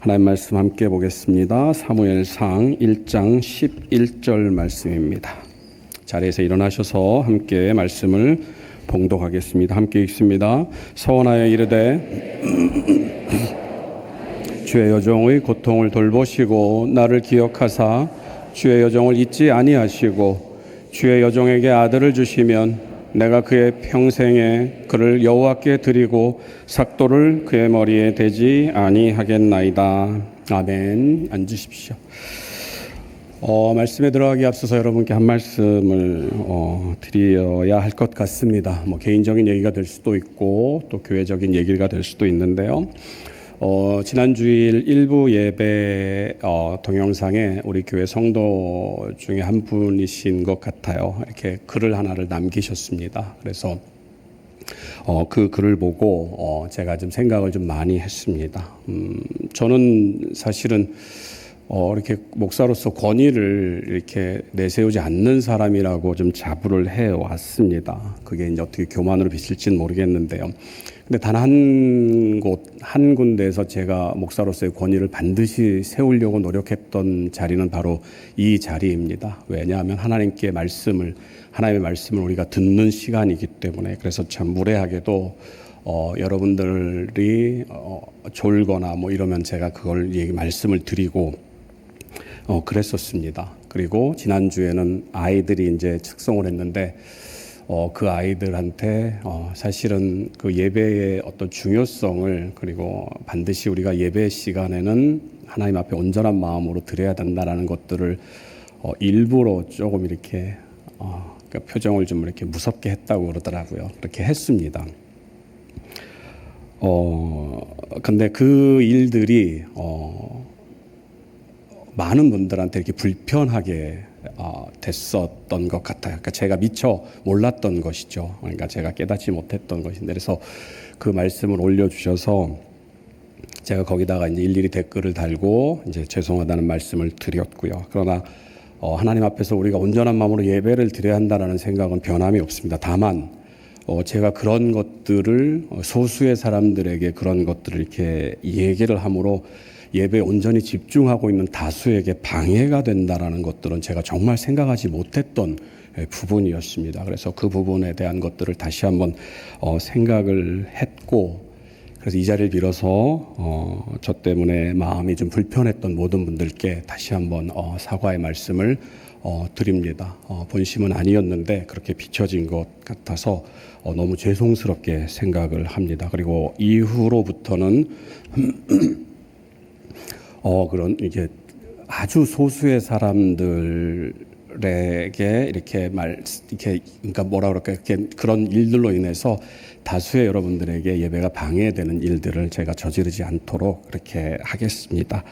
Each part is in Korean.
하나님 말씀 함께 보겠습니다. 사무엘상 1장 11절 말씀입니다. 자리에서 일어나셔서 함께 말씀을 봉독하겠습니다. 함께 읽습니다. 서원하여 이르되 주의 여종의 고통을 돌보시고 나를 기억하사 주의 여종을 잊지 아니하시고 주의 여종에게 아들을 주시면 내가 그의 평생에 그를 여호와께 드리고 삭도를 그의 머리에 대지 아니하겠나이다. 아멘. 앉으십시오. 말씀에 들어가기 앞서서 여러분께 한 말씀을 드려야 할 것 같습니다. 개인적인 얘기가 될 수도 있고 또 교회적인 얘기가 될 수도 있는데요. 지난 주일 일부 예배 동영상에 우리 교회 성도 중에 한 분이신 것 같아요. 이렇게 글을 하나를 남기셨습니다. 그래서 그 글을 보고 제가 좀 생각을 좀 많이 했습니다. 저는 사실은 이렇게 목사로서 권위를 이렇게 내세우지 않는 사람이라고 좀 자부를 해 왔습니다. 그게 이제 어떻게 교만으로 비칠지는 모르겠는데요. 근데 단 한 군데에서 제가 목사로서의 권위를 반드시 세우려고 노력했던 자리는 바로 이 자리입니다. 왜냐하면 하나님의 말씀을 우리가 듣는 시간이기 때문에. 그래서 참 무례하게도 여러분들이 졸거나 이러면 제가 그걸 말씀을 드리고 그랬었습니다. 그리고 지난주에는 아이들이 이제 측송을 했는데 그 아이들한테 사실은 그 예배의 어떤 중요성을, 그리고 반드시 우리가 예배 시간에는 하나님 앞에 온전한 마음으로 드려야 된다라는 것들을 일부러 조금 이렇게 그러니까 표정을 좀 이렇게 무섭게 했다고 그러더라고요. 그렇게 했습니다. 근데 그 일들이 많은 분들한테 이렇게 불편하게 됐었던 것 같아요. 그러니까 제가 미처 몰랐던 것이죠. 그러니까 제가 깨닫지 못했던 것인데, 그래서 그 말씀을 올려주셔서 제가 거기다가 이제 일일이 댓글을 달고 이제 죄송하다는 말씀을 드렸고요. 그러나 하나님 앞에서 우리가 온전한 마음으로 예배를 드려야 한다는 생각은 변함이 없습니다. 다만 제가 그런 것들을 소수의 사람들에게 그런 것들을 이렇게 얘기를 함으로 예배에 온전히 집중하고 있는 다수에게 방해가 된다라는 것들은 제가 정말 생각하지 못했던 부분이었습니다. 그래서 그 부분에 대한 것들을 다시 한번 생각을 했고, 그래서 이 자리를 빌어서 저 때문에 마음이 좀 불편했던 모든 분들께 다시 한번 사과의 말씀을 드립니다. 본심은 아니었는데 그렇게 비춰진 것 같아서 너무 죄송스럽게 생각을 합니다. 그리고 이후로부터는 그런 이게 아주 소수의 사람들에게 이렇게 그러니까 뭐라 그럴까, 이렇게 그런 일들로 인해서 다수의 여러분들에게 예배가 방해되는 일들을 제가 저지르지 않도록 그렇게 하겠습니다.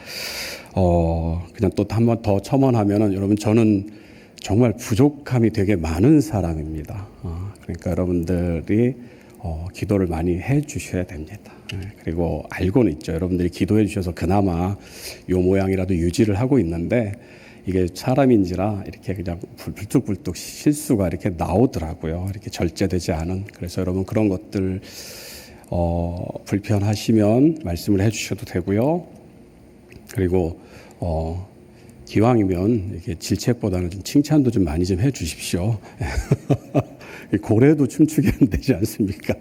그냥 또 한 번 더 첨언하면은, 여러분, 저는 정말 부족함이 되게 많은 사람입니다. 그러니까 여러분들이 기도를 많이 해 주셔야 됩니다. 그리고 알고는 있죠. 여러분들이 기도해 주셔서 그나마 요 모양이라도 유지를 하고 있는데, 이게 사람인지라 이렇게 그냥 불뚝불뚝 실수가 이렇게 나오더라고요. 이렇게 절제되지 않은. 그래서 여러분 그런 것들 불편하시면 말씀을 해 주셔도 되고요. 그리고 기왕이면 이렇게 질책보다는 좀 칭찬도 좀 많이 좀 해 주십시오. 고래도 춤추게 하면 되지 않습니까?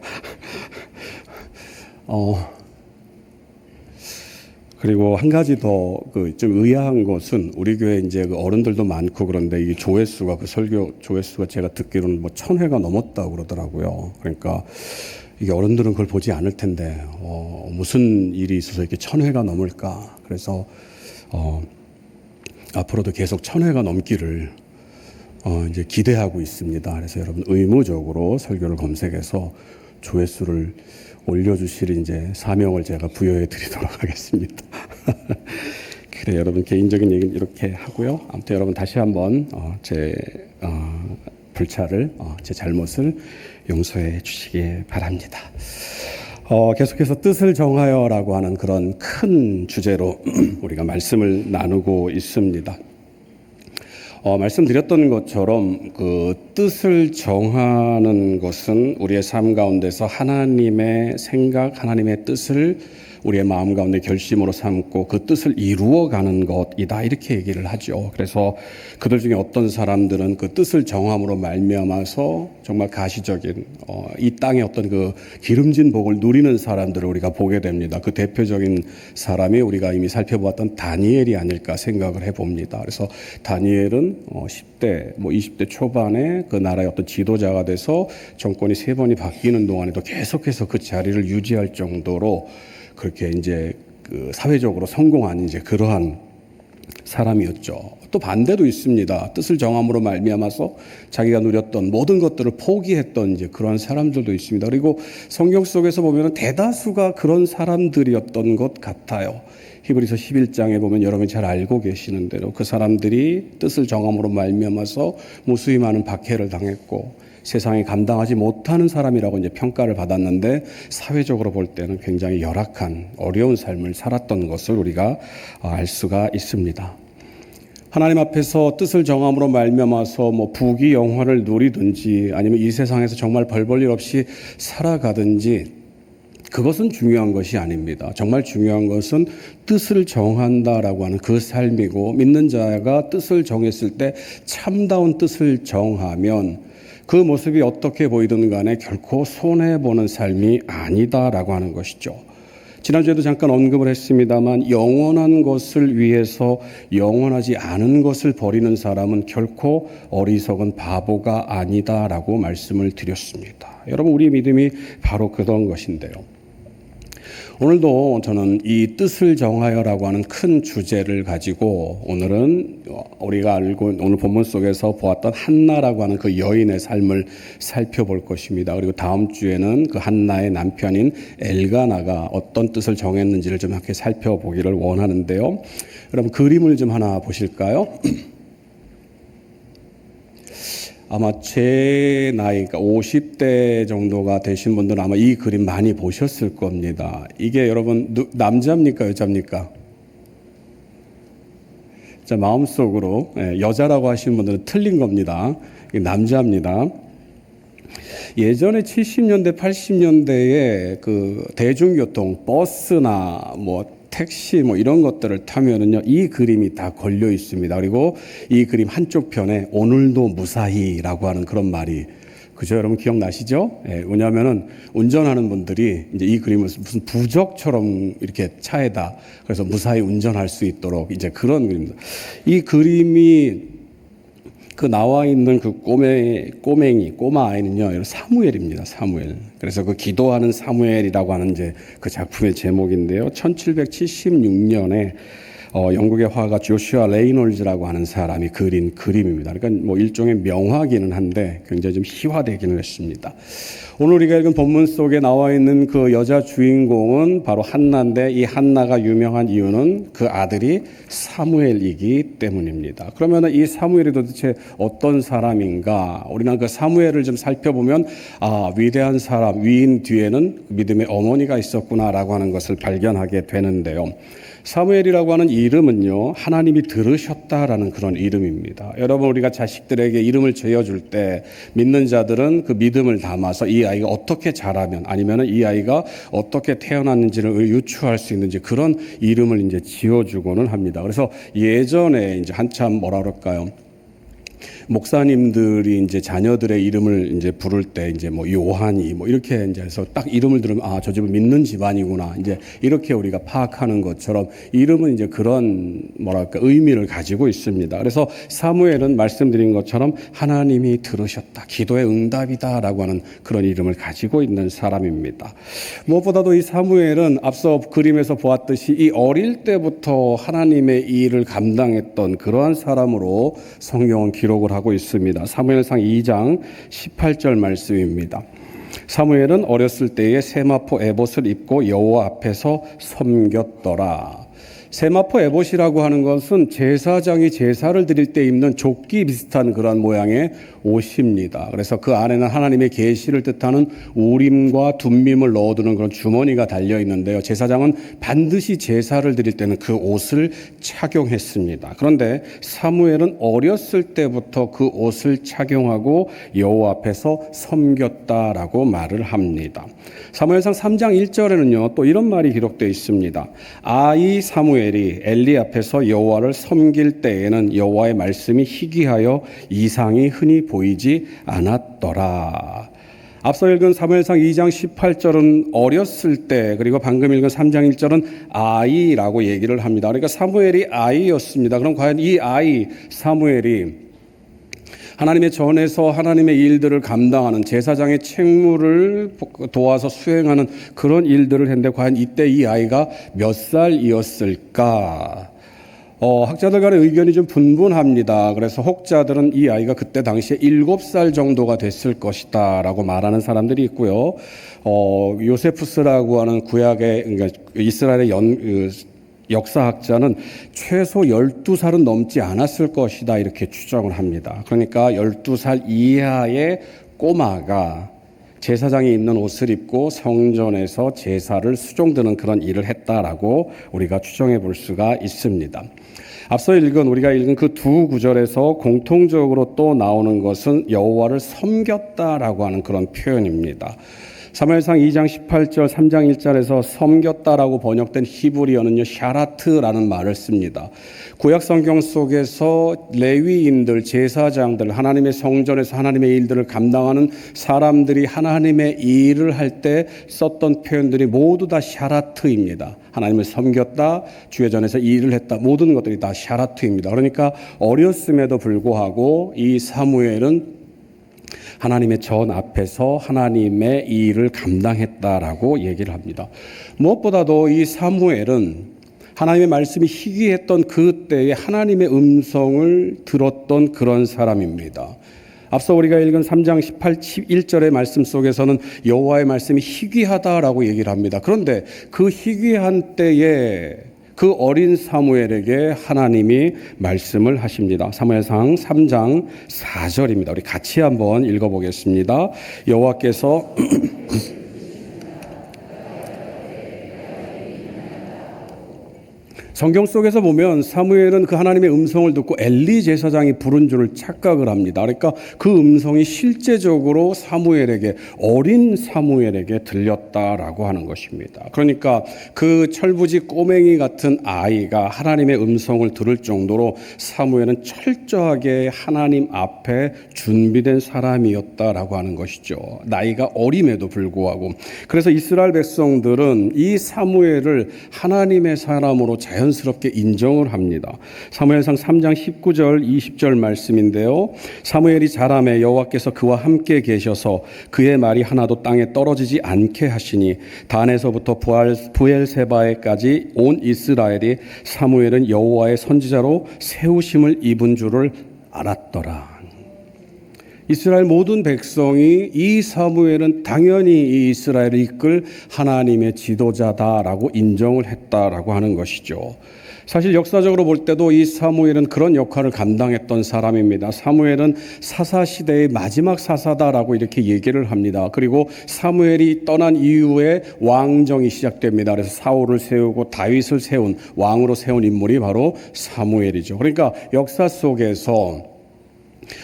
그리고 한 가지 더 좀 의아한 것은, 우리 교회 이제 어른들도 많고 그런데 이 조회수가, 그 설교 조회수가 제가 듣기로는 1000회가 넘었다고 그러더라고요. 그러니까 이게 어른들은 그걸 보지 않을 텐데 무슨 일이 있어서 이렇게 1000회가 넘을까? 그래서 앞으로도 계속 1000회가 넘기를 이제 기대하고 있습니다. 그래서 여러분 의무적으로 설교를 검색해서 조회수를 올려주실 이제 사명을 제가 부여해 드리도록 하겠습니다. 그래, 여러분 개인적인 얘기는 이렇게 하고요. 아무튼 여러분 다시 한번 제 불찰을, 제 잘못을 용서해 주시기 바랍니다. 계속해서 뜻을 정하여라고 하는 그런 큰 주제로 우리가 말씀을 나누고 있습니다. 말씀드렸던 것처럼 그 뜻을 정하는 것은 우리의 삶 가운데서 하나님의 생각, 하나님의 뜻을 우리의 마음 가운데 결심으로 삼고 그 뜻을 이루어가는 것이다 이렇게 얘기를 하죠. 그래서 그들 중에 어떤 사람들은 그 뜻을 정함으로 말미암아서 정말 가시적인 이 땅의 어떤 그 기름진 복을 누리는 사람들을 우리가 보게 됩니다. 그 대표적인 사람이 우리가 이미 살펴보았던 다니엘이 아닐까 생각을 해봅니다. 그래서 다니엘은 10대, 20대 초반에 그 나라의 어떤 지도자가 돼서 정권이 3번이 바뀌는 동안에도 계속해서 그 자리를 유지할 정도로 그렇게 이제 그 사회적으로 성공한 이제 그러한 사람이었죠. 또 반대도 있습니다. 뜻을 정함으로 말미암아서 자기가 누렸던 모든 것들을 포기했던 이제 그런 사람들도 있습니다. 그리고 성경 속에서 보면은 대다수가 그런 사람들이었던 것 같아요. 히브리서 11장에 보면 여러분이 잘 알고 계시는 대로 그 사람들이 뜻을 정함으로 말미암아서 무수히 많은 박해를 당했고 세상이 감당하지 못하는 사람이라고 이제 평가를 받았는데 사회적으로 볼 때는 굉장히 열악한 어려운 삶을 살았던 것을 우리가 알 수가 있습니다. 하나님 앞에서 뜻을 정함으로 말미암아서 부귀 영화를 누리든지 아니면 이 세상에서 정말 벌 볼 일 없이 살아가든지 그것은 중요한 것이 아닙니다. 정말 중요한 것은 뜻을 정한다라고 하는 그 삶이고 믿는 자가 뜻을 정했을 때 참다운 뜻을 정하면 그 모습이 어떻게 보이든 간에 결코 손해보는 삶이 아니다라고 하는 것이죠. 지난주에도 잠깐 언급을 했습니다만 영원한 것을 위해서 영원하지 않은 것을 버리는 사람은 결코 어리석은 바보가 아니다라고 말씀을 드렸습니다. 여러분 우리의 믿음이 바로 그런 것인데요. 오늘도 저는 이 뜻을 정하여라고 하는 큰 주제를 가지고 오늘은 우리가 알고 오늘 본문 속에서 보았던 한나라고 하는 그 여인의 삶을 살펴볼 것입니다. 그리고 다음 주에는 그 한나의 남편인 엘가나가 어떤 뜻을 정했는지를 좀 이렇게 살펴보기를 원하는데요. 여러분 그림을 좀 하나 보실까요? 아마 제 나이가 50대 정도가 되신 분들은 아마 이 그림 많이 보셨을 겁니다. 이게 여러분 남자입니까 여자입니까? 자, 마음속으로 여자라고 하시는 분들은 틀린 겁니다. 이게 남자입니다. 예전에 70년대 80년대에 그 대중교통 버스나 택시 이런 것들을 타면은요, 이 그림이 다 걸려 있습니다. 그리고 이 그림 한쪽 편에 오늘도 무사히라고 하는 그런 말이, 그죠? 여러분 기억나시죠? 왜냐하면은 운전하는 분들이 이제 이 그림을 무슨 부적처럼 이렇게 차에다 그래서 무사히 운전할 수 있도록 이제 그런 그림입니다. 이 그림이 그 나와 있는 그 꼬마 아이는요, 사무엘입니다. 사무엘. 그래서 그 기도하는 사무엘이라고 하는 이제 그 작품의 제목인데요. 1776년에 영국의 화가 조슈아 레이놀즈라고 하는 사람이 그린 그림입니다. 그러니까 일종의 명화기는 한데 굉장히 좀 희화되기는 했습니다. 오늘 우리가 읽은 본문 속에 나와 있는 그 여자 주인공은 바로 한나인데 이 한나가 유명한 이유는 그 아들이 사무엘이기 때문입니다. 그러면 이 사무엘이 도대체 어떤 사람인가? 우리는 그 사무엘을 좀 살펴보면 위대한 사람, 위인 뒤에는 믿음의 어머니가 있었구나라고 하는 것을 발견하게 되는데요. 사무엘이라고 하는 이름은요, 하나님이 들으셨다라는 그런 이름입니다. 여러분, 우리가 자식들에게 이름을 지어줄 때 믿는 자들은 그 믿음을 담아서 이 아이가 어떻게 자라면 아니면 이 아이가 어떻게 태어났는지를 유추할 수 있는지 그런 이름을 이제 지어주고는 합니다. 그래서 예전에 이제 한참 뭐라 그럴까요? 목사님들이 이제 자녀들의 이름을 이제 부를 때 이제 요한이 이렇게 이제 해서 딱 이름을 들으면 저 집은 믿는 집안이구나. 이제 이렇게 우리가 파악하는 것처럼 이름은 이제 그런 의미를 가지고 있습니다. 그래서 사무엘은 말씀드린 것처럼 하나님이 들으셨다. 기도의 응답이다라고 하는 그런 이름을 가지고 있는 사람입니다. 무엇보다도 이 사무엘은 앞서 그림에서 보았듯이 이 어릴 때부터 하나님의 일을 감당했던 그러한 사람으로 성경은 기록을 하고 있습니다. 사무엘상 2장 18절 말씀입니다. 사무엘은 어렸을 때에 세마포 에봇을 입고 여호와 앞에서 섬겼더라. 세마포 에봇이라고 하는 것은 제사장이 제사를 드릴 때 입는 조끼 비슷한 그런 모양의 옷입니다. 그래서 그 안에는 하나님의 계시를 뜻하는 우림과 둠밈을 넣어두는 그런 주머니가 달려 있는데요. 제사장은 반드시 제사를 드릴 때는 그 옷을 착용했습니다. 그런데 사무엘은 어렸을 때부터 그 옷을 착용하고 여호와 앞에서 섬겼다라고 말을 합니다. 사무엘상 3장 1절에는요, 또 이런 말이 기록되어 있습니다. 아이 사무엘이 엘리 앞에서 여호와를 섬길 때에는 여호와의 말씀이 희귀하여 이상이 흔히 보이지 않았더라. 앞서 읽은 사무엘상 2장 18절은 어렸을 때, 그리고 방금 읽은 3장 1절은 아이라고 얘기를 합니다. 그러니까 사무엘이 아이였습니다. 그럼 과연 이 아이 사무엘이 하나님의 전에서 하나님의 일들을 감당하는 제사장의 책무를 도와서 수행하는 그런 일들을 했는데 과연 이때 이 아이가 몇 살이었을까? 학자들 간의 의견이 좀 분분합니다. 그래서 혹자들은 이 아이가 그때 당시에 7살 정도가 됐을 것이다 라고 말하는 사람들이 있고요. 요세푸스라고 하는 구약의, 그러니까 이스라엘의 역사학자는 최소 12살은 넘지 않았을 것이다 이렇게 추정을 합니다. 그러니까 12살 이하의 꼬마가 제사장이 입는 옷을 입고 성전에서 제사를 수종드는 그런 일을 했다라고 우리가 추정해 볼 수가 있습니다. 앞서 우리가 읽은 그 두 구절에서 공통적으로 또 나오는 것은 여호와를 섬겼다라고 하는 그런 표현입니다. 사무엘상 2장 18절, 3장 1절에서 섬겼다라고 번역된 히브리어는요, 샤라트라는 말을 씁니다. 구약 성경 속에서 레위인들, 제사장들, 하나님의 성전에서 하나님의 일들을 감당하는 사람들이 하나님의 일을 할 때 썼던 표현들이 모두 다 샤라트입니다. 하나님을 섬겼다, 주의 전에서 일을 했다, 모든 것들이 다 샤라트입니다. 그러니까 어렸음에도 불구하고 이 사무엘은 하나님의 전 앞에서 하나님의 일을 감당했다라고 얘기를 합니다. 무엇보다도 이 사무엘은 하나님의 말씀이 희귀했던 그때에 하나님의 음성을 들었던 그런 사람입니다. 앞서 우리가 읽은 3장 11절의 말씀 속에서는 여호와의 말씀이 희귀하다라고 얘기를 합니다. 그런데 그 희귀한 때에 그 어린 사무엘에게 하나님이 말씀을 하십니다. 사무엘상 3장 4절입니다. 우리 같이 한번 읽어보겠습니다. 여호와께서 성경 속에서 보면 사무엘은 그 하나님의 음성을 듣고 엘리 제사장이 부른 줄을 착각을 합니다. 그러니까 그 음성이 실제적으로 사무엘에게, 어린 사무엘에게 들렸다라고 하는 것입니다. 그러니까 그 철부지 꼬맹이 같은 아이가 하나님의 음성을 들을 정도로 사무엘은 철저하게 하나님 앞에 준비된 사람이었다라고 하는 것이죠. 나이가 어림에도 불구하고. 그래서 이스라엘 백성들은 이 사무엘을 하나님의 사람으로 자연스럽게 인정을 합니다. 사무엘상 3장 19절 20절 말씀인데요. 사무엘이 자라매 여호와께서 그와 함께 계셔서 그의 말이 하나도 땅에 떨어지지 않게 하시니 단에서부터 부엘세바에까지 온 이스라엘이 사무엘은 여호와의 선지자로 세우심을 입은 줄을 알았더라. 이스라엘 모든 백성이 이 사무엘은 당연히 이 이스라엘을 이끌 하나님의 지도자다라고 인정을 했다라고 하는 것이죠. 사실 역사적으로 볼 때도 이 사무엘은 그런 역할을 감당했던 사람입니다. 사무엘은 사사시대의 마지막 사사다라고 이렇게 얘기를 합니다. 그리고 사무엘이 떠난 이후에 왕정이 시작됩니다. 그래서 사울을 세우고 다윗을 세운, 왕으로 세운 인물이 바로 사무엘이죠. 그러니까 역사 속에서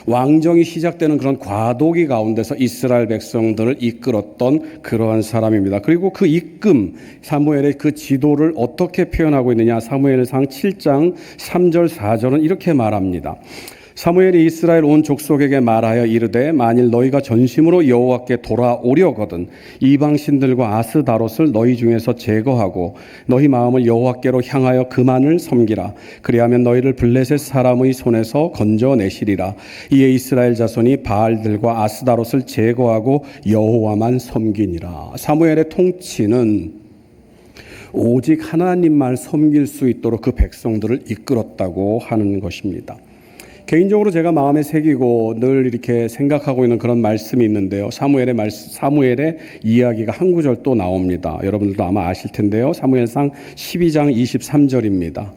왕정이 시작되는 그런 과도기 가운데서 이스라엘 백성들을 이끌었던 그러한 사람입니다. 그리고 그 이끌, 사무엘의 그 지도를 어떻게 표현하고 있느냐, 사무엘상 7장 3절 4절은 이렇게 말합니다. 사무엘이 이스라엘 온 족속에게 말하여 이르되 만일 너희가 전심으로 여호와께 돌아오려거든 이방 신들과 아스다롯을 너희 중에서 제거하고 너희 마음을 여호와께로 향하여 그만을 섬기라. 그리하면 너희를 블레셋 사람의 손에서 건져내시리라. 이에 이스라엘 자손이 바알들과 아스다롯을 제거하고 여호와만 섬기니라. 사무엘의 통치는 오직 하나님만 섬길 수 있도록 그 백성들을 이끌었다고 하는 것입니다. 개인적으로 제가 마음에 새기고 늘 이렇게 생각하고 있는 그런 말씀이 있는데요. 사무엘의 이야기가 한 구절 또 나옵니다. 여러분들도 아마 아실 텐데요. 사무엘상 12장 23절입니다.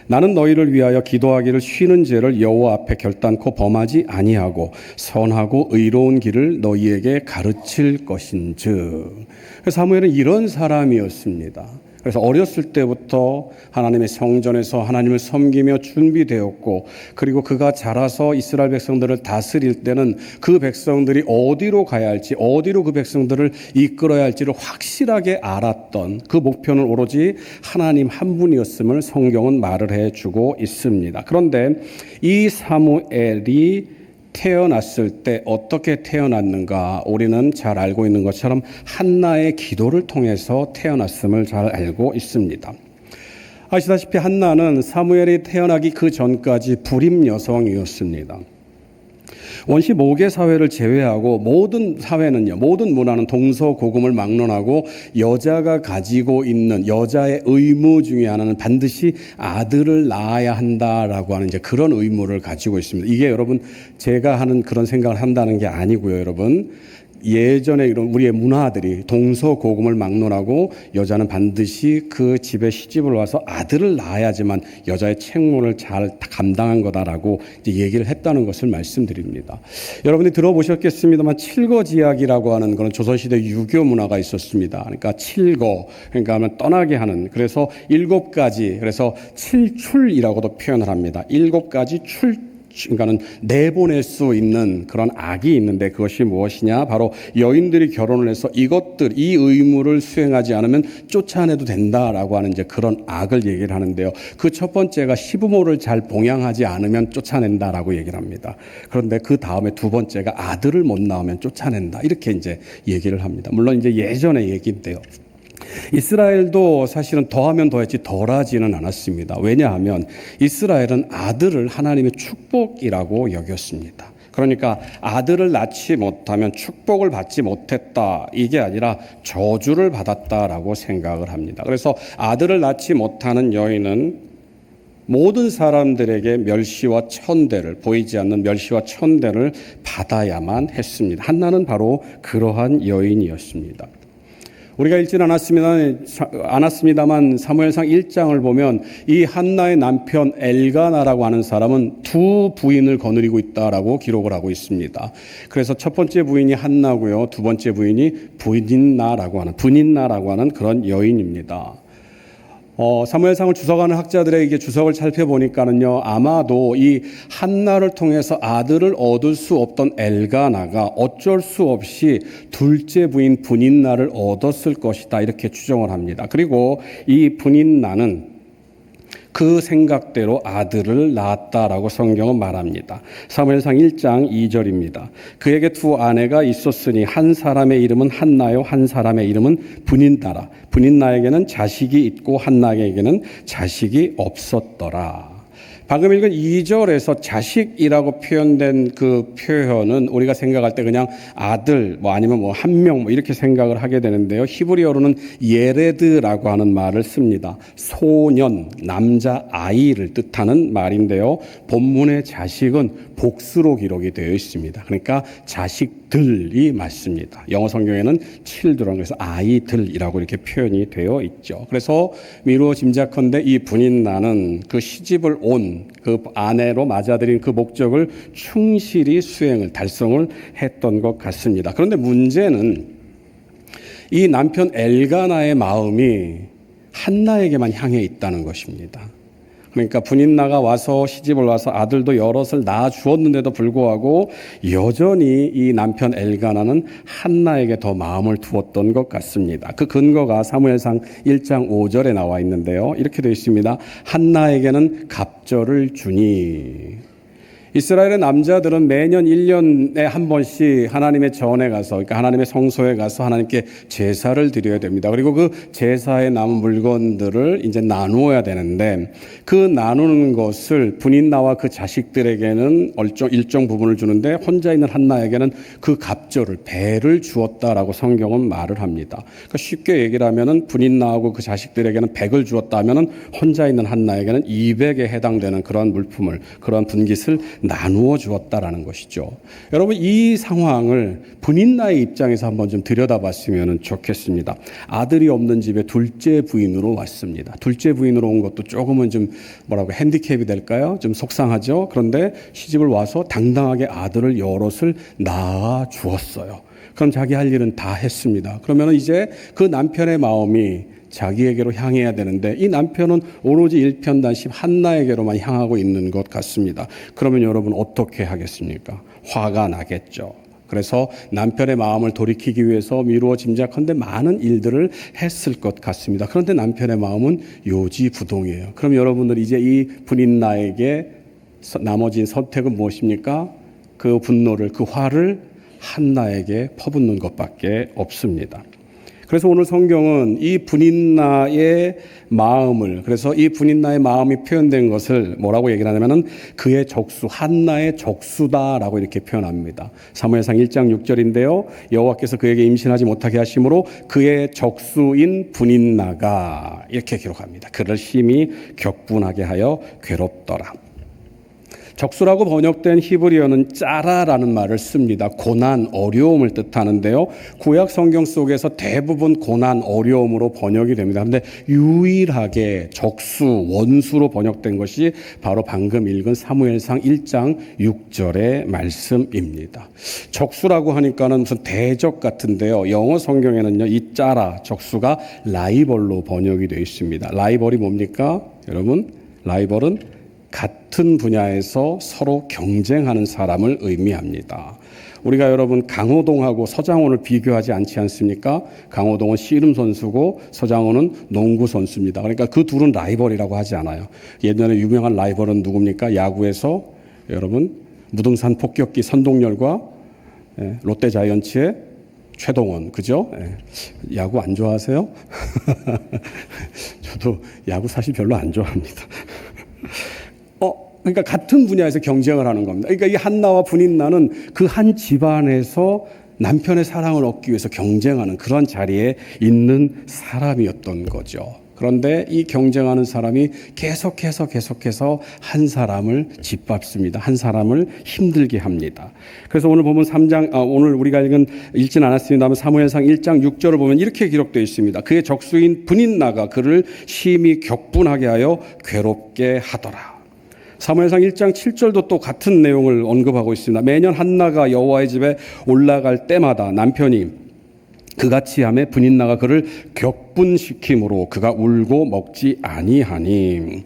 나는 너희를 위하여 기도하기를 쉬는 죄를 여호와 앞에 결단코 범하지 아니하고 선하고 의로운 길을 너희에게 가르칠 것인즉. 사무엘은 이런 사람이었습니다. 그래서 어렸을 때부터 하나님의 성전에서 하나님을 섬기며 준비되었고, 그리고 그가 자라서 이스라엘 백성들을 다스릴 때는 그 백성들이 어디로 가야 할지, 어디로 그 백성들을 이끌어야 할지를 확실하게 알았던 그 목표는 오로지 하나님 한 분이었음을 성경은 말을 해주고 있습니다. 그런데 이 사무엘이 태어났을 때 어떻게 태어났는가 우리는 잘 알고 있는 것처럼 한나의 기도를 통해서 태어났음을 잘 알고 있습니다. 아시다시피 한나는 사무엘이 태어나기 그 전까지 불임 여성이었습니다. 원시 모계 사회를 제외하고 모든 사회는요, 모든 문화는 동서고금을 막론하고 여자가 가지고 있는 여자의 의무 중에 하나는 반드시 아들을 낳아야 한다라고 하는 이제 그런 의무를 가지고 있습니다. 이게 여러분 제가 하는 그런 생각을 한다는 게 아니고요, 여러분. 예전에 이런 우리의 문화들이 동서고금을 막론하고 여자는 반드시 그 집에 시집을 와서 아들을 낳아야지만 여자의 책무를 잘 감당한 거다라고 이제 얘기를 했다는 것을 말씀드립니다. 여러분이 들어보셨겠습니다만 칠거지약이라고 하는 그런 조선시대 유교 문화가 있었습니다. 그러니까 칠거, 그러니까 떠나게 하는, 그래서 7가지, 그래서 칠출이라고도 표현을 합니다. 7가지 그러니까는 내보낼 수 있는 그런 악이 있는데 그것이 무엇이냐? 바로 여인들이 결혼을 해서 이 의무를 수행하지 않으면 쫓아내도 된다라고 하는 이제 그런 악을 얘기를 하는데요. 그 첫 번째가 시부모를 잘 봉양하지 않으면 쫓아낸다라고 얘기를 합니다. 그런데 그 다음에 두 번째가 아들을 못 낳으면 쫓아낸다. 이렇게 이제 얘기를 합니다. 물론 이제 예전의 얘기인데요. 이스라엘도 사실은 더하면 더했지 덜하지는 않았습니다. 왜냐하면 이스라엘은 아들을 하나님의 축복이라고 여겼습니다. 그러니까 아들을 낳지 못하면 축복을 받지 못했다, 이게 아니라 저주를 받았다라고 생각을 합니다. 그래서 아들을 낳지 못하는 여인은 모든 사람들에게 멸시와 천대를, 보이지 않는 멸시와 천대를 받아야만 했습니다. 한나는 바로 그러한 여인이었습니다. 우리가 읽지는 않았습니다만 사무엘상 1장을 보면 이 한나의 남편 엘가나라고 하는 사람은 두 부인을 거느리고 있다라고 기록을 하고 있습니다. 그래서 첫 번째 부인이 한나고요, 두 번째 부인이 분인나라고 하는 그런 여인입니다. 사무엘상을 주석하는 학자들의 이게 주석을 살펴보니까는요, 아마도 이 한나를 통해서 아들을 얻을 수 없던 엘가나가 어쩔 수 없이 둘째 부인 분인나를 얻었을 것이다, 이렇게 추정을 합니다. 그리고 이 분인나는 그 생각대로 아들을 낳았다라고 성경은 말합니다. 사무엘상 1장 2절입니다. 그에게 두 아내가 있었으니 한 사람의 이름은 한나요, 한 사람의 이름은 분인나라. 분인나에게는 자식이 있고 한나에게는 자식이 없었더라. 방금 읽은 2절에서 자식이라고 표현된 그 표현은 우리가 생각할 때 그냥 아들, 아니면 한 명, 이렇게 생각을 하게 되는데요. 히브리어로는 예레드라고 하는 말을 씁니다. 소년, 남자, 아이를 뜻하는 말인데요. 본문의 자식은 복수로 기록이 되어 있습니다. 그러니까 자식들이 맞습니다. 영어 성경에는 children, 그래서 아이들이라고 이렇게 표현이 되어 있죠. 그래서 미루어 짐작컨대 이 분인나는 그 시집을 온 그 아내로 맞아들인 그 목적을 충실히 달성을 했던 것 같습니다. 그런데 문제는 이 남편 엘가나의 마음이 한나에게만 향해 있다는 것입니다. 그러니까 분인나가 와서 시집을 와서 아들도 여럿을 낳아 주었는데도 불구하고 여전히 이 남편 엘가나는 한나에게 더 마음을 두었던 것 같습니다. 그 근거가 사무엘상 1장 5절에 나와 있는데요. 이렇게 되어 있습니다. 한나에게는 갑절을 주니. 이스라엘의 남자들은 매년 1년에 한 번씩 하나님의 전에 가서, 그러니까 하나님의 성소에 가서 하나님께 제사를 드려야 됩니다. 그리고 그 제사에 남은 물건들을 이제 나누어야 되는데, 그 나누는 것을 분인나와 그 자식들에게는 일정 부분을 주는데 혼자 있는 한나에게는 그 갑절을, 배를 주었다라고 성경은 말을 합니다. 그러니까 쉽게 얘기를 하면은 분인나하고 그 자식들에게는 100을 주었다면은 혼자 있는 한나에게는 200에 해당되는 그런 물품을, 그런 분깃을 나누어 주었다라는 것이죠. 여러분, 이 상황을 분인나의 입장에서 한번 좀 들여다봤으면 좋겠습니다. 아들이 없는 집에 둘째 부인으로 왔습니다. 둘째 부인으로 온 것도 조금은 좀 핸디캡이 될까요? 좀 속상하죠. 그런데 시집을 와서 당당하게 아들을 여럿을 낳아 주었어요. 그럼 자기 할 일은 다 했습니다. 그러면 이제 그 남편의 마음이 자기에게로 향해야 되는데 이 남편은 오로지 일편단심 한나에게로만 향하고 있는 것 같습니다. 그러면 여러분 어떻게 하겠습니까? 화가 나겠죠. 그래서 남편의 마음을 돌이키기 위해서 미루어 짐작컨대 많은 일들을 했을 것 같습니다. 그런데 남편의 마음은 요지부동이에요. 그럼 여러분들 이제 이 분인나에게 나머진 선택은 무엇입니까? 그 분노를, 그 화를 한나에게 퍼붓는 것밖에 없습니다. 그래서 오늘 성경은 이 분인나의 마음을, 그래서 이 분인나의 마음이 표현된 것을 뭐라고 얘기를 하냐면은 그의 적수, 한나의 적수다라고 이렇게 표현합니다. 사무엘상 1장 6절인데요. 여호와께서 그에게 임신하지 못하게 하심으로 그의 적수인 분인나가 이렇게 기록합니다. 그를 심히 격분하게 하여 괴롭더라. 적수라고 번역된 히브리어는 짜라라는 말을 씁니다. 고난, 어려움을 뜻하는데요. 구약 성경 속에서 대부분 고난, 어려움으로 번역이 됩니다. 그런데 유일하게 적수, 원수로 번역된 것이 바로 방금 읽은 사무엘상 1장 6절의 말씀입니다. 적수라고 하니까는 무슨 대적 같은데요. 영어 성경에는요, 이 짜라, 적수가 라이벌로 번역이 되어 있습니다. 라이벌이 뭡니까? 여러분, 라이벌은 같은 분야에서 서로 경쟁하는 사람을 의미합니다. 우리가 여러분 강호동하고 서장훈을 비교하지 않지 않습니까? 강호동은 씨름 선수고 서장훈은 농구 선수입니다. 그러니까 그 둘은 라이벌이라고 하지 않아요. 예전에 유명한 라이벌은 누굽니까? 야구에서 여러분 무등산 폭격기 선동열과 롯데자이언츠의 최동원, 그죠? 야구 안 좋아하세요? 저도 야구 사실 별로 안 좋아합니다. 그러니까 같은 분야에서 경쟁을 하는 겁니다. 그러니까 이 한나와 분인나는 그 한 집안에서 남편의 사랑을 얻기 위해서 경쟁하는 그런 자리에 있는 사람이었던 거죠. 그런데 이 경쟁하는 사람이 계속해서 한 사람을 짓밟습니다. 한 사람을 힘들게 합니다. 그래서 오늘 보면 오늘 우리가 읽진 않았습니다만 사무엘상 1장 6절을 보면 이렇게 기록되어 있습니다. 그의 적수인 분인나가 그를 심히 격분하게 하여 괴롭게 하더라. 사무엘상 1장 7절도 또 같은 내용을 언급하고 있습니다. 매년 한나가 여호와의 집에 올라갈 때마다 남편이 그같이 하매 분인나가 그를 격분시키므로 그가 울고 먹지 아니하니.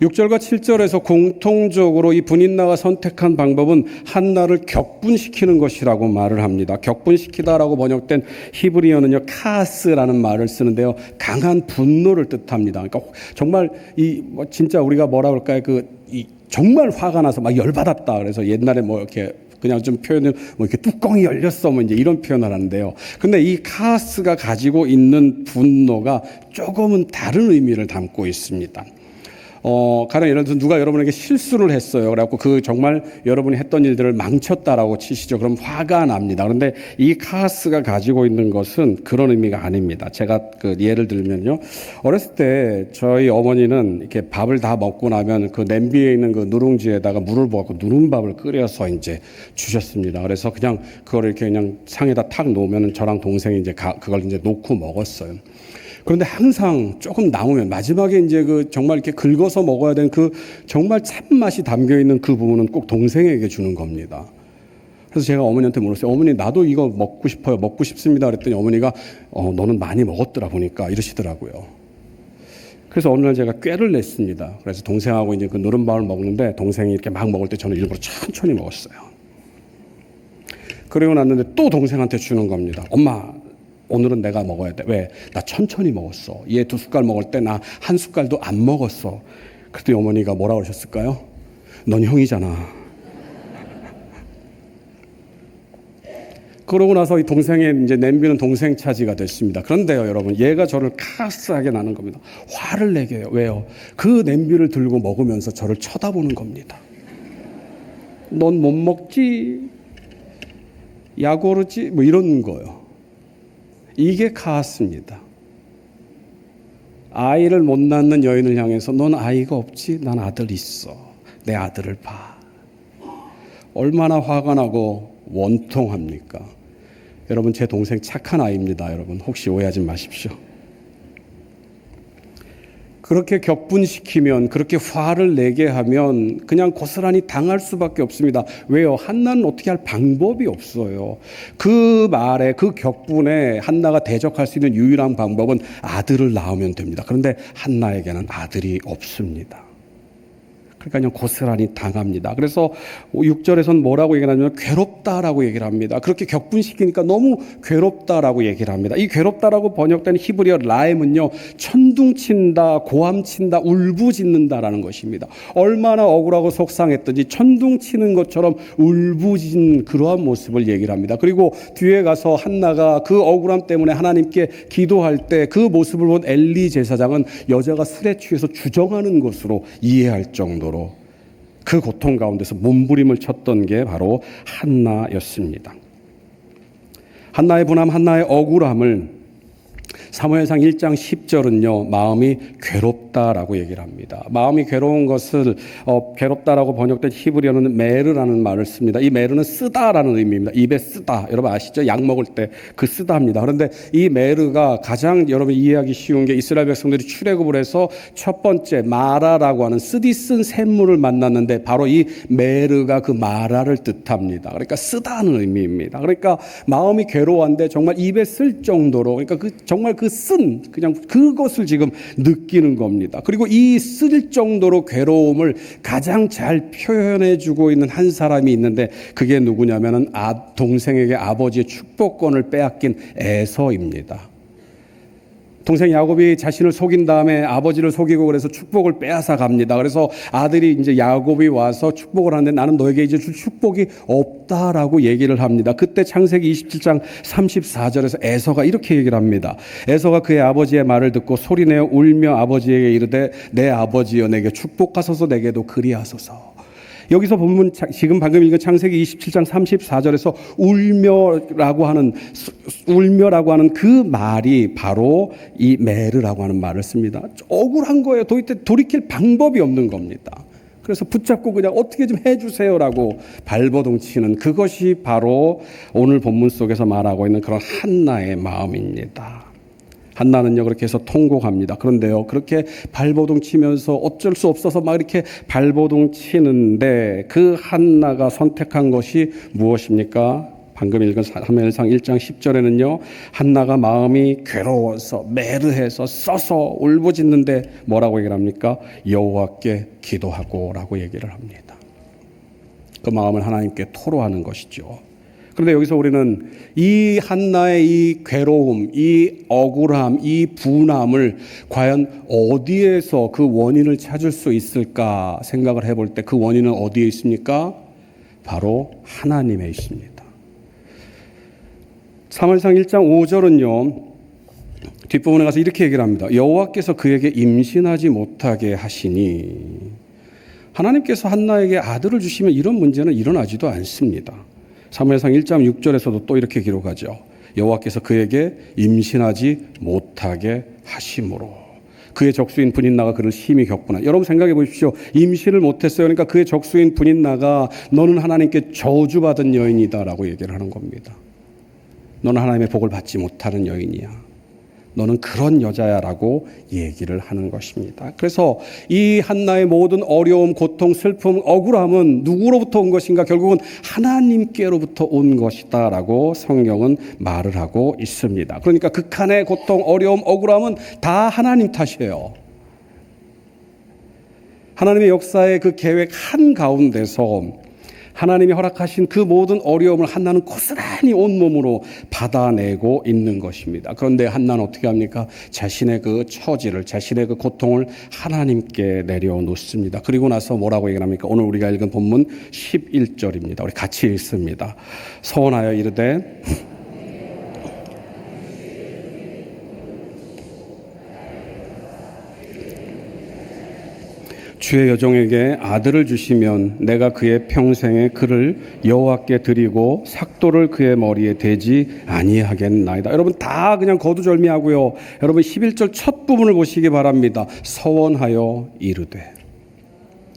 6절과 7절에서 공통적으로 이 분인나가 선택한 방법은 한나를 격분시키는 것이라고 말을 합니다. 격분시키다라고 번역된 히브리어는요, 카스라는 말을 쓰는데요, 강한 분노를 뜻합니다. 그러니까 정말 진짜 우리가 뭐라 그럴까요? 정말 화가 나서 막 열받았다. 그래서 옛날에 이렇게 그냥 좀 표현을 이렇게 뚜껑이 열렸어 이제 이런 표현을 하는데요. 근데 이 카스가 가지고 있는 분노가 조금은 다른 의미를 담고 있습니다. 가령 예를 들어서 누가 여러분에게 실수를 했어요. 그래갖고 정말 여러분이 했던 일들을 망쳤다라고 치시죠. 그럼 화가 납니다. 그런데 이 카스가 가지고 있는 것은 그런 의미가 아닙니다. 제가 예를 들면요. 어렸을 때 저희 어머니는 이렇게 밥을 다 먹고 나면 그 냄비에 있는 그 누룽지에다가 물을 부어서 누룽밥을 끓여서 이제 주셨습니다. 그래서 그냥 그걸 이렇게 그냥 상에다 탁 놓으면 저랑 동생이 이제 그걸 이제 놓고 먹었어요. 그런데 항상 조금 남으면 마지막에 이제 정말 이렇게 긁어서 먹어야 되는 정말 참맛이 담겨 있는 그 부분은 꼭 동생에게 주는 겁니다. 그래서 제가 어머니한테 물었어요. 어머니, 나도 이거 먹고 싶어요. 먹고 싶습니다. 그랬더니 어머니가 너는 많이 먹었더라 보니까 이러시더라고요. 그래서 어느 날 제가 꾀를 냈습니다. 그래서 동생하고 이제 그 누른밥을 먹는데 동생이 이렇게 막 먹을 때 저는 일부러 천천히 먹었어요. 그러고 났는데 또 동생한테 주는 겁니다. 엄마, 오늘은 내가 먹어야 돼. 왜? 나 천천히 먹었어. 얘 2숟갈 먹을 때 나 1숟갈도 안 먹었어. 그랬더니 어머니가 뭐라 그러셨을까요? 넌 형이잖아. 그러고 나서 이 동생의 이제 냄비는 동생 차지가 됐습니다. 그런데요, 여러분, 얘가 저를 카스하게 나는 겁니다. 화를 내게 해요. 왜요? 그 냄비를 들고 먹으면서 저를 쳐다보는 겁니다. 넌 못 먹지? 야고르지? 이런 거요. 이게 카스입니다. 아이를 못 낳는 여인을 향해서 넌 아이가 없지? 난 아들 있어. 내 아들을 봐. 얼마나 화가 나고 원통합니까? 여러분, 제 동생 착한 아이입니다. 여러분, 혹시 오해하지 마십시오. 그렇게 격분시키면, 그렇게 화를 내게 하면 그냥 고스란히 당할 수밖에 없습니다. 왜요? 한나는 어떻게 할 방법이 없어요. 그 말에, 그 격분에 한나가 대적할 수 있는 유일한 방법은 아들을 낳으면 됩니다. 그런데 한나에게는 아들이 없습니다. 그러니까 그냥 고스란히 당합니다. 그래서 6절에서는 뭐라고 얘기를 하냐면 괴롭다라고 얘기를 합니다. 그렇게 격분시키니까 너무 괴롭다라고 얘기를 합니다. 이 괴롭다라고 번역된 히브리어 라임은요, 천둥친다, 고함친다, 울부짖는다라는 것입니다. 얼마나 억울하고 속상했든지 천둥치는 것처럼 울부짖는 그러한 모습을 얘기를 합니다. 그리고 뒤에 가서 한나가 그 억울함 때문에 하나님께 기도할 때 그 모습을 본 엘리 제사장은 여자가 술에 취해서 주정하는 것으로 이해할 정도로 그 고통 가운데서 몸부림을 쳤던 게 바로 한나였습니다. 한나의 분함, 한나의 억울함을 사무엘상 1장 10절은요, 마음이 괴롭다라고 얘기를 합니다. 마음이 괴로운 것을 괴롭다라고 번역된 히브리어는 메르라는 말을 씁니다. 이 메르는 쓰다라는 의미입니다. 입에 쓰다. 여러분 아시죠? 약 먹을 때 그 쓰다입니다. 그런데 이 메르가 가장 여러분 이해하기 쉬운 게 이스라엘 백성들이 출애굽을 해서 첫 번째 마라라고 하는 쓰디 쓴 샘물을 만났는데 바로 이 메르가 그 마라를 뜻합니다. 그러니까 쓰다는 의미입니다. 그러니까 마음이 괴로워한데 정말 입에 쓸 정도로, 그러니까 정말 그냥 그것을 지금 느끼는 겁니다. 그리고 이 쓸 정도로 괴로움을 가장 잘 표현해주고 있는 한 사람이 있는데 그게 누구냐면은 동생에게 아버지의 축복권을 빼앗긴 에서입니다. 동생 야곱이 자신을 속인 다음에 아버지를 속이고 그래서 축복을 빼앗아 갑니다. 그래서 아들이 이제 야곱이 와서 축복을 하는데 나는 너에게 이제 줄 축복이 없다라고 얘기를 합니다. 그때 창세기 27장 34절에서 에서가 이렇게 얘기를 합니다. 에서가 그의 아버지의 말을 듣고 소리내어 울며 아버지에게 이르되 내 아버지여 내게 축복하소서 내게도 그리하소서. 여기서 보면 지금 방금 읽은 창세기 27장 34절에서 울며라고 하는 그 말이 바로 이 메르라고 하는 말을 씁니다. 억울한 거예요. 돌이킬 방법이 없는 겁니다. 그래서 붙잡고 그냥 어떻게 좀 해주세요라고 발버둥 치는 그것이 바로 오늘 본문 속에서 말하고 있는 그런 한나의 마음입니다. 한나는요 그렇게 해서 통곡합니다. 그런데요 그렇게 발버둥 치면서 어쩔 수 없어서 막 이렇게 발버둥 치는데 그 한나가 선택한 것이 무엇입니까? 방금 읽은 사무엘상 1장 10절에는요 한나가 마음이 괴로워서 메르해서 써서 울부짖는데 뭐라고 얘기를 합니까? 여호와께 기도하고라고 얘기를 합니다. 그 마음을 하나님께 토로하는 것이죠. 그런데 여기서 우리는 이 한나의 이 괴로움, 이 억울함, 이 분함을 과연 어디에서 그 원인을 찾을 수 있을까 생각을 해볼 때 그 원인은 어디에 있습니까? 바로 하나님에 있습니다. 사무엘상 1장 5절은요. 뒷부분에 가서 이렇게 얘기를 합니다. 여호와께서 그에게 임신하지 못하게 하시니 하나님께서 한나에게 아들을 주시면 이런 문제는 일어나지도 않습니다. 사무엘상 1장 6절에서도 또 이렇게 기록하죠. 여호와께서 그에게 임신하지 못하게 하심으로 그의 적수인 분인나가 그를 심히 격분한. 여러분 생각해 보십시오. 임신을 못했어요. 그러니까 그의 적수인 분인나가 너는 하나님께 저주받은 여인이다라고 얘기를 하는 겁니다. 너는 하나님의 복을 받지 못하는 여인이야. 너는 그런 여자야라고 얘기를 하는 것입니다. 그래서 이 한나의 모든 어려움, 고통, 슬픔, 억울함은 누구로부터 온 것인가? 결국은 하나님께로부터 온 것이다라고 성경은 말을 하고 있습니다. 그러니까 극한의 고통, 어려움, 억울함은 다 하나님 탓이에요. 하나님의 역사의 그 계획 한가운데서 하나님이 허락하신 그 모든 어려움을 한나는 고스란히 온몸으로 받아내고 있는 것입니다. 그런데 한나는 어떻게 합니까? 자신의 그 처지를, 자신의 그 고통을 하나님께 내려놓습니다. 그리고 나서 뭐라고 얘기합니까? 오늘 우리가 읽은 본문 11절입니다. 우리 같이 읽습니다. 서원하여 이르되 주의 여종에게 아들을 주시면 내가 그의 평생에 그를 여호와께 드리고 삭도를 그의 머리에 대지 아니하겠나이다. 여러분 다 그냥 거두절미하고요. 여러분 11절 첫 부분을 보시기 바랍니다. 서원하여 이르되.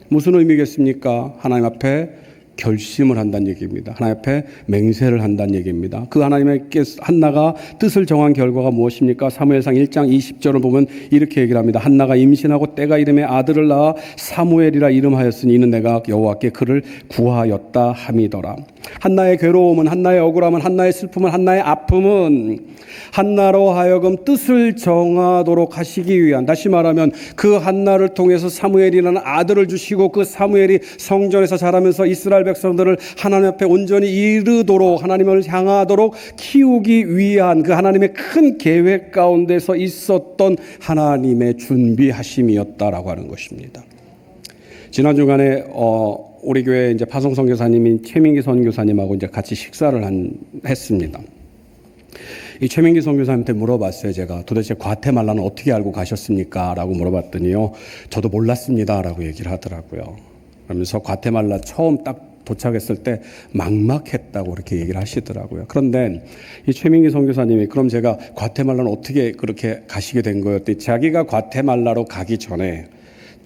무슨 의미겠습니까? 하나님 앞에 결심을 한다는 얘기입니다. 하나님 앞에 맹세를 한다는 얘기입니다. 그 하나님께 한나가 뜻을 정한 결과가 무엇입니까? 사무엘상 1장 20절을 보면 이렇게 얘기를 합니다. 한나가 임신하고 때가 이름에 아들을 낳아 사무엘이라 이름하였으니 이는 내가 여호와께 그를 구하였다 함이더라. 한나의 괴로움은, 한나의 억울함은, 한나의 슬픔은, 한나의 아픔은 한나로 하여금 뜻을 정하도록 하시기 위한, 다시 말하면 그 한나를 통해서 사무엘이라는 아들을 주시고 그 사무엘이 성전에서 자라면서 이스라엘 백성들을 하나님 앞에 온전히 이르도록, 하나님을 향하도록 키우기 위한 그 하나님의 큰 계획 가운데서 있었던 하나님의 준비하심이었다라고 하는 것입니다. 지난 주간에 우리 교회 이제 파송 선교사님인 최민기 선교사님하고 이제 같이 식사를 했습니다. 이 최민기 선교사님한테 물어봤어요. 제가 도대체 과테말라는 어떻게 알고 가셨습니까? 라고 물어봤더니요, 저도 몰랐습니다 라고 얘기를 하더라고요. 그러면서 과테말라 처음 딱 도착했을 때 막막했다고 그렇게 얘기를 하시더라고요. 그런데 이 최민기 선교사님이 그럼 제가 과테말라는 어떻게 그렇게 가시게 된 거였더니 자기가 과테말라로 가기 전에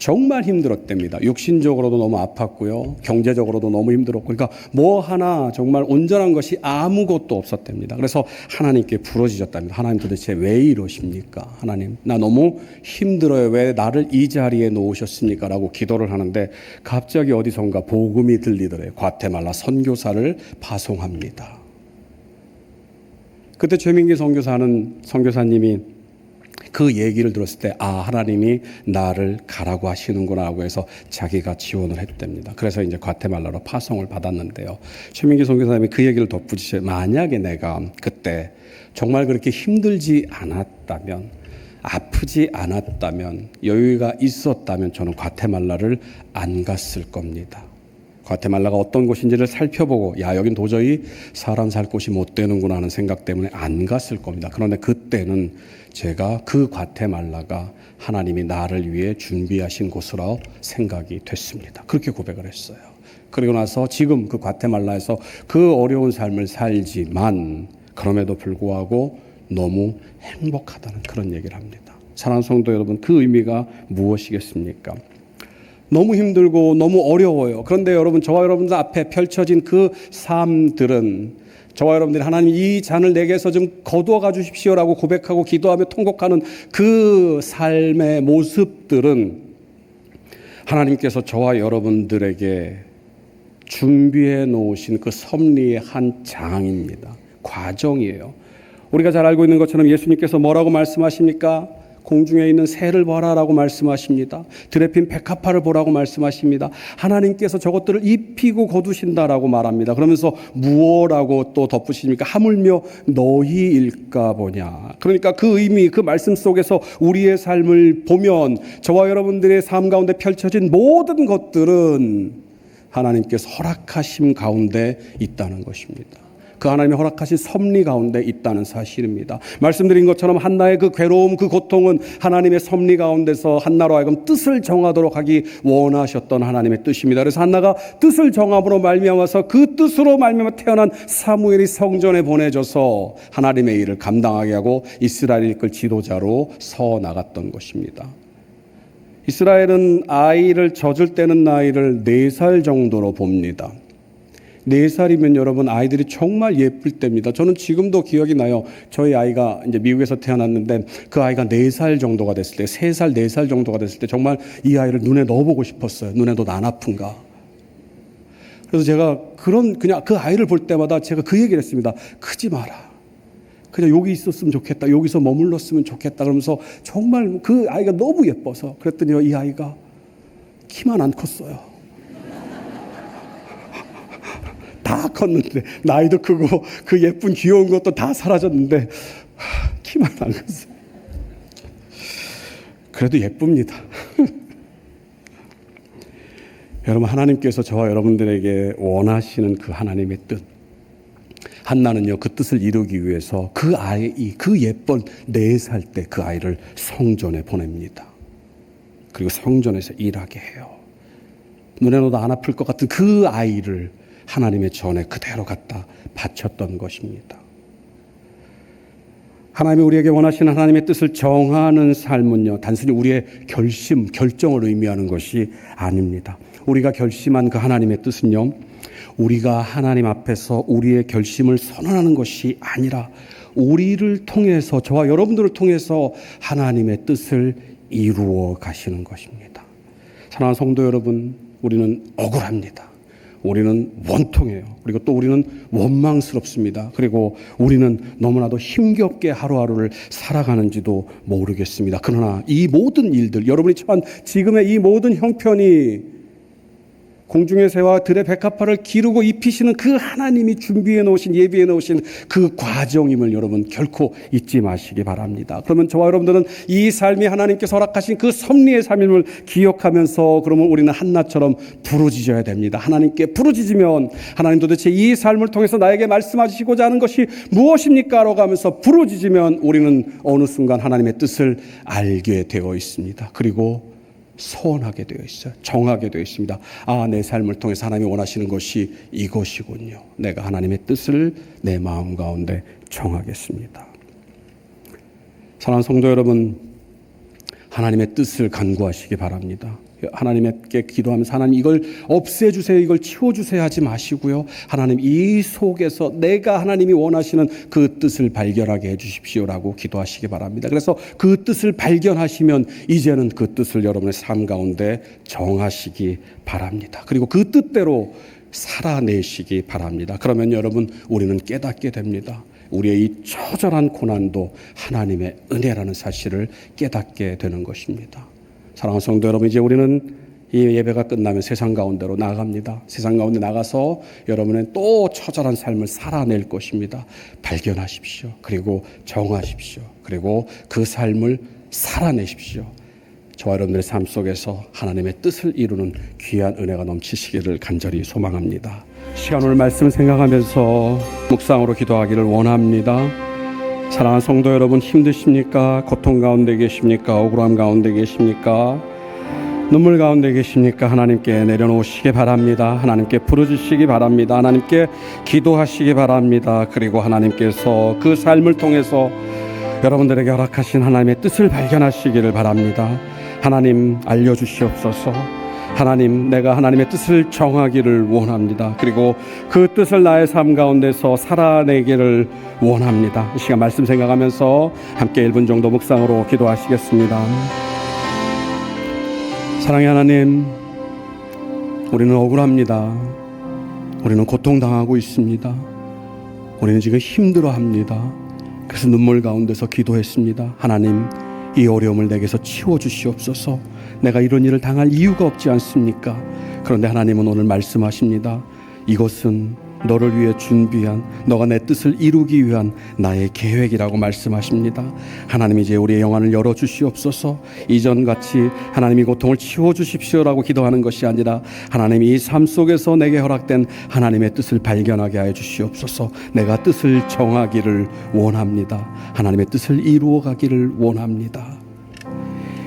정말 힘들었답니다. 육신적으로도 너무 아팠고요. 경제적으로도 너무 힘들었고. 그러니까 뭐 하나 정말 온전한 것이 아무것도 없었답니다. 그래서 하나님께 부르짖었답니다. 하나님 도대체 왜 이러십니까? 하나님, 나 너무 힘들어요. 왜 나를 이 자리에 놓으셨습니까? 라고 기도를 하는데 갑자기 어디선가 복음이 들리더래요. 과테말라 선교사를 파송합니다. 그때 최민기 선교사님이 그 얘기를 들었을 때 하나님이 나를 가라고 하시는구나 하고 해서 자기가 지원을 했답니다. 그래서 이제 과테말라로 파송을 받았는데요. 최민기 선교사님이 그 얘기를 덧붙이셔요. 만약에 내가 그때 정말 그렇게 힘들지 않았다면, 아프지 않았다면, 여유가 있었다면 저는 과테말라를 안 갔을 겁니다. 과테말라가 어떤 곳인지를 살펴보고 여긴 도저히 사람 살 곳이 못 되는구나 하는 생각 때문에 안 갔을 겁니다. 그런데 그때는 제가 그 과테말라가 하나님이 나를 위해 준비하신 곳으로 생각이 됐습니다. 그렇게 고백을 했어요. 그리고 나서 지금 그 과테말라에서 그 어려운 삶을 살지만 그럼에도 불구하고 너무 행복하다는 그런 얘기를 합니다. 사랑하는 성도 여러분, 그 의미가 무엇이겠습니까? 너무 힘들고 너무 어려워요. 그런데 여러분, 저와 여러분들 앞에 펼쳐진 그 삶들은, 저와 여러분들이 하나님 이 잔을 내게서 좀 거두어가 주십시오라고 고백하고 기도하며 통곡하는 그 삶의 모습들은 하나님께서 저와 여러분들에게 준비해 놓으신 그 섭리의 한 장입니다. 과정이에요. 우리가 잘 알고 있는 것처럼 예수님께서 뭐라고 말씀하십니까? 공중에 있는 새를 보라라고 말씀하십니다. 들에 핀 백합화를 보라고 말씀하십니다. 하나님께서 저것들을 입히고 거두신다라고 말합니다. 그러면서 무엇라고 또 덧붙이십니까? 하물며 너희일까 보냐. 그러니까 그 의미, 그 말씀 속에서 우리의 삶을 보면 저와 여러분들의 삶 가운데 펼쳐진 모든 것들은 하나님께서 허락하심 가운데 있다는 것입니다. 그 하나님이 허락하신 섭리 가운데 있다는 사실입니다. 말씀드린 것처럼 한나의 그 괴로움, 그 고통은 하나님의 섭리 가운데서 한나로 하여금 뜻을 정하도록 하기 원하셨던 하나님의 뜻입니다. 그래서 한나가 뜻을 정함으로 말미암아서 그 뜻으로 말미암아 태어난 사무엘이 성전에 보내져서 하나님의 일을 감당하게 하고 이스라엘을 이끌 지도자로 서 나갔던 것입니다. 이스라엘은 아이를 젖을 때는 나이를 4살 정도로 봅니다. 4살이면 여러분 아이들이 정말 예쁠 때입니다. 저는 지금도 기억이 나요. 저희 아이가 이제 미국에서 태어났는데 그 아이가 4살 정도가 됐을 때, 3살, 4살 정도가 됐을 때 정말 이 아이를 눈에 넣어보고 싶었어요. 눈에 너 안 아픈가? 그래서 제가 그냥 그 아이를 볼 때마다 제가 그 얘기를 했습니다. 크지 마라. 그냥 여기 있었으면 좋겠다. 여기서 머물렀으면 좋겠다. 그러면서 정말 그 아이가 너무 예뻐서 그랬더니 이 아이가 키만 안 컸어요. 다 컸는데 나이도 크고 그 예쁜 귀여운 것도 다 사라졌는데 키만 안 컸어요. 그래도 예쁩니다. 여러분, 하나님께서 저와 여러분들에게 원하시는 그 하나님의 뜻, 한나는요 그 뜻을 이루기 위해서 그 예쁜 4살 때 그 아이를 성전에 보냅니다. 그리고 성전에서 일하게 해요. 눈에 넣어도 안 아플 것 같은 그 아이를 하나님의 전에 그대로 갖다 바쳤던 것입니다. 하나님이 우리에게 원하시는 하나님의 뜻을 정하는 삶은요, 단순히 우리의 결정을 의미하는 것이 아닙니다. 우리가 결심한 그 하나님의 뜻은요, 우리가 하나님 앞에서 우리의 결심을 선언하는 것이 아니라 우리를 통해서, 저와 여러분들을 통해서 하나님의 뜻을 이루어 가시는 것입니다. 사랑하는 성도 여러분, 우리는 억울합니다. 우리는 원통해요. 그리고 또 우리는 원망스럽습니다. 그리고 우리는 너무나도 힘겹게 하루하루를 살아가는지도 모르겠습니다. 그러나 이 모든 일들, 여러분이 처한 지금의 이 모든 형편이 공중의 새와 들의 백합화를 기르고 입히시는 그 하나님이 준비해 놓으신, 예비해 놓으신 그 과정임을 여러분 결코 잊지 마시기 바랍니다. 그러면 저와 여러분들은 이 삶이 하나님께서 허락하신 그 섭리의 삶임을 기억하면서, 그러면 우리는 한나처럼 부르짖어야 됩니다. 하나님께 부르짖으면 하나님 도대체 이 삶을 통해서 나에게 말씀하시고자 하는 것이 무엇입니까? 라고 하면서 부르짖으면 우리는 어느 순간 하나님의 뜻을 알게 되어 있습니다. 그리고 소원하게 되어 있어요. 정하게 되어 있습니다. 아, 내 삶을 통해서 하나님이 원하시는 것이 이것이군요. 내가 하나님의 뜻을 내 마음 가운데 정하겠습니다. 사랑하는 성도 여러분, 하나님의 뜻을 간구하시기 바랍니다. 하나님께 기도하면서 하나님 이걸 없애주세요, 이걸 치워주세요 하지 마시고요. 하나님 이 속에서 내가 하나님이 원하시는 그 뜻을 발견하게 해주십시오라고 기도하시기 바랍니다. 그래서 그 뜻을 발견하시면 이제는 그 뜻을 여러분의 삶 가운데 정하시기 바랍니다. 그리고 그 뜻대로 살아내시기 바랍니다. 그러면 여러분, 우리는 깨닫게 됩니다. 우리의 이 처절한 고난도 하나님의 은혜라는 사실을 깨닫게 되는 것입니다. 사랑하는 성도 여러분, 이제 우리는 이 예배가 끝나면 세상 가운데로 나갑니다. 세상 가운데 나가서 여러분은 또 처절한 삶을 살아낼 것입니다. 발견하십시오. 그리고 정하십시오. 그리고 그 삶을 살아내십시오. 저와 여러분들의 삶 속에서 하나님의 뜻을 이루는 귀한 은혜가 넘치시기를 간절히 소망합니다. 시간 오늘 말씀 생각하면서 묵상으로 기도하기를 원합니다. 사랑하는 성도 여러분, 힘드십니까? 고통 가운데 계십니까? 억울함 가운데 계십니까? 눈물 가운데 계십니까? 하나님께 내려놓으시기 바랍니다. 하나님께 부르짖으시기 바랍니다. 하나님께 기도하시기 바랍니다. 그리고 하나님께서 그 삶을 통해서 여러분들에게 허락하신 하나님의 뜻을 발견하시기를 바랍니다. 하나님 알려주시옵소서. 하나님, 내가 하나님의 뜻을 정하기를 원합니다. 그리고 그 뜻을 나의 삶 가운데서 살아내기를 원합니다. 이 시간 말씀 생각하면서 함께 1분 정도 묵상으로 기도하시겠습니다. 사랑의 하나님, 우리는 억울합니다. 우리는 고통당하고 있습니다. 우리는 지금 힘들어합니다. 그래서 눈물 가운데서 기도했습니다. 하나님, 이 어려움을 내게서 치워주시옵소서. 내가 이런 일을 당할 이유가 없지 않습니까? 그런데 하나님은 오늘 말씀하십니다. 이것은 너를 위해 준비한, 너가 내 뜻을 이루기 위한 나의 계획이라고 말씀하십니다. 하나님, 이제 우리의 영안을 열어주시옵소서. 이전같이 하나님이 고통을 치워주십시오라고 기도하는 것이 아니라 하나님 이 삶 속에서 내게 허락된 하나님의 뜻을 발견하게 하여 주시옵소서. 내가 뜻을 정하기를 원합니다. 하나님의 뜻을 이루어가기를 원합니다.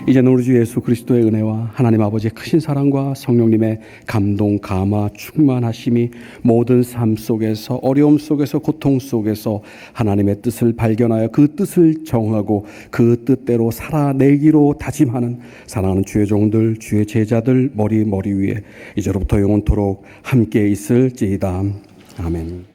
이제는 우리 주 예수 그리스도의 은혜와 하나님 아버지의 크신 사랑과 성령님의 감동, 감화, 충만하심이 모든 삶 속에서, 어려움 속에서, 고통 속에서 하나님의 뜻을 발견하여 그 뜻을 정하고 그 뜻대로 살아내기로 다짐하는 사랑하는 주의 종들, 주의 제자들 머리 위에 이제로부터 영원토록 함께 있을지이다. 아멘.